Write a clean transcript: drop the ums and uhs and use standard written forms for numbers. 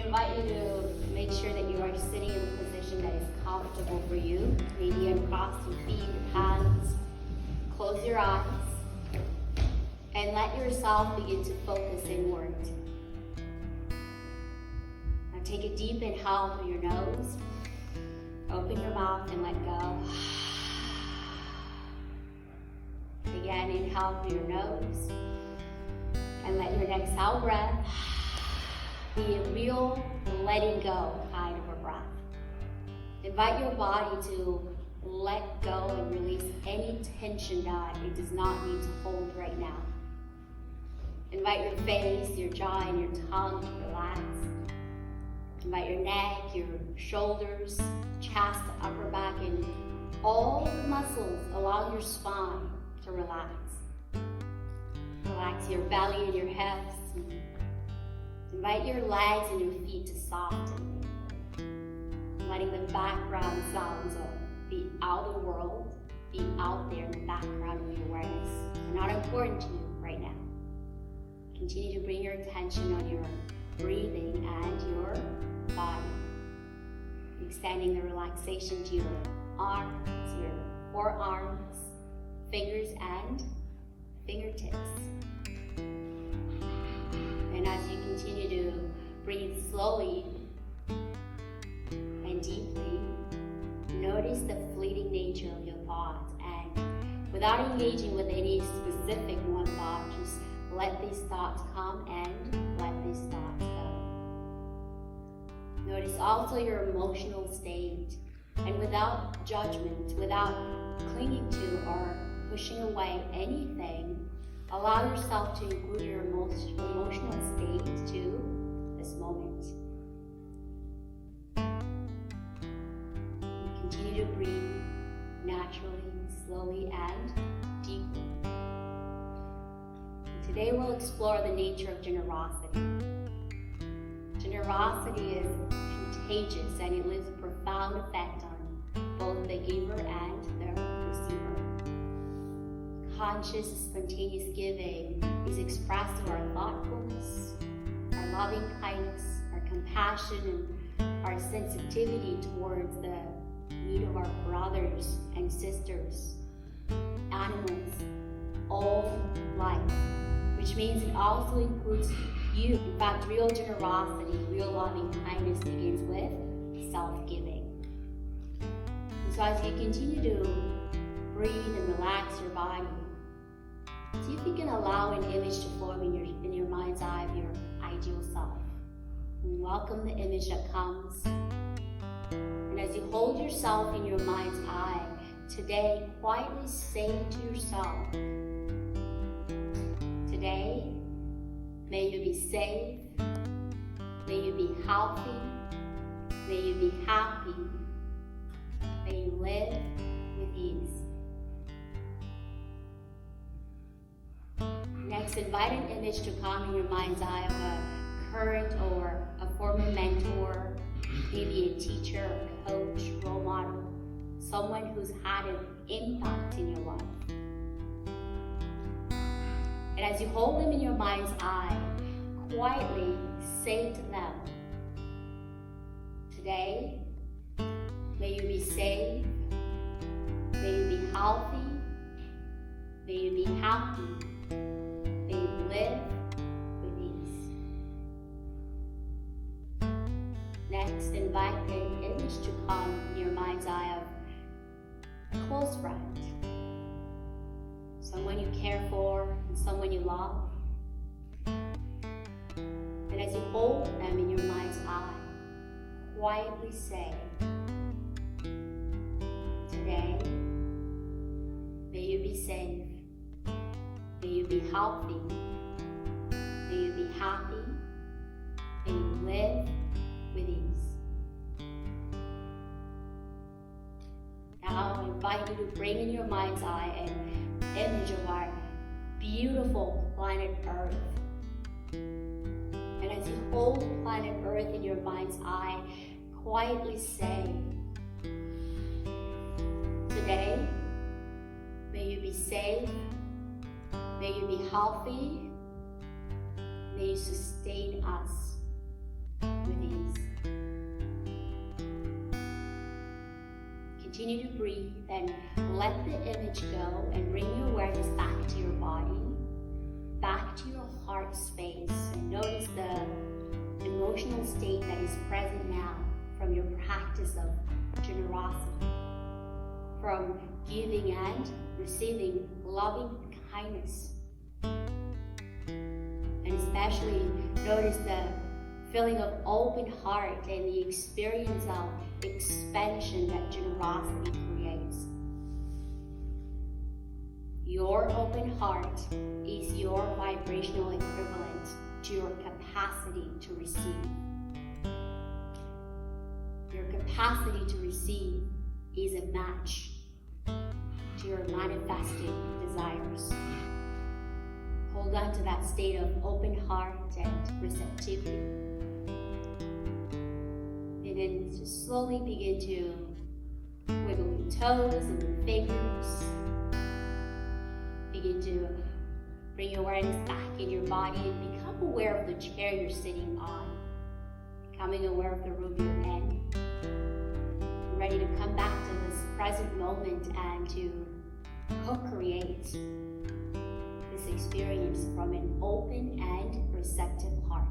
invite you to make sure that you are sitting in a position that is comfortable for you. Maybe uncross your feet, your hands, close your eyes, and let yourself begin to focus inward. Now take a deep inhale through your nose. Open your mouth and let go. Again, inhale through your nose. And let your exhale breath be a real letting go kind of a breath. Invite your body to let go and release any tension that it does not need to hold right now. Invite your face, your jaw, and your tongue to relax. Invite your neck, your shoulders, chest, the upper back, and all the muscles along your spine to relax. Relax your belly and your hips. Invite your legs and your feet to soften. Letting the background sounds of the outer world be out there in the background of your awareness. They're not important to you right now. Continue to bring your attention on your breathing and your body. Extending the relaxation to your arms, your forearms, fingers, and fingertips. And as you continue to breathe slowly and deeply, notice the fleeting nature of your thoughts, and without engaging with any specific one thought, just let these thoughts come and let these thoughts go. Notice also your emotional state, and without judgment, without clinging to or pushing away anything, allow yourself to include your emotional state to this moment. Continue to breathe naturally, slowly, and deeply. Today we'll explore the nature of generosity. Generosity is contagious, and it leaves a profound effect on both the giver and the receiver. Conscious, spontaneous giving is expressed through our thoughtfulness, our loving kindness, our compassion, and our sensitivity towards the need of our brothers and sisters, animals, all life, which means it also includes you. In fact, real generosity, real loving kindness begins with self-giving. And so as you continue to breathe and relax your body, see if you can allow an image to form in your mind's eye of your ideal self. And welcome the image that comes. And as you hold yourself in your mind's eye, today quietly say to yourself, today, may you be safe, may you be healthy, may you be happy, may you live with ease. Next, invite an image to come in your mind's eye of a current or a former mentor, maybe a teacher, a coach, role model, someone who's had an impact in your life. And as you hold them in your mind's eye, quietly say to them, today, may you be safe, may you be healthy, may you be happy, may you live with ease. Next, invite an image to come in your mind's eye of a close friend, someone you care for, and someone you love. And as you hold them in your mind's eye, quietly say, today, may you be safe, may you be healthy, may you be happy, may you live with ease. Now I invite you to bring in your mind's eye an image of our beautiful planet Earth. And as you hold planet Earth in your mind's eye, quietly say, today, may you be safe, may you be healthy, may you sustain us, with ease. Continue to breathe and let the image go and bring your awareness back to your body, back to your heart space, and notice the emotional state that is present now from your practice of generosity, from giving and receiving loving kindness. And especially notice the feeling of open heart and the experience of expansion that generosity creates. Your open heart is your vibrational equivalent to your capacity to receive. Your capacity to receive is a match to your manifesting desires. Hold on to that state of open heart and receptivity. And then just slowly begin to wiggle your toes and your fingers. Begin to bring your awareness back in your body and become aware of the chair you're sitting on. Becoming aware of the room you're in. Ready to come back to this present moment and to co-create this experience from an open and receptive heart.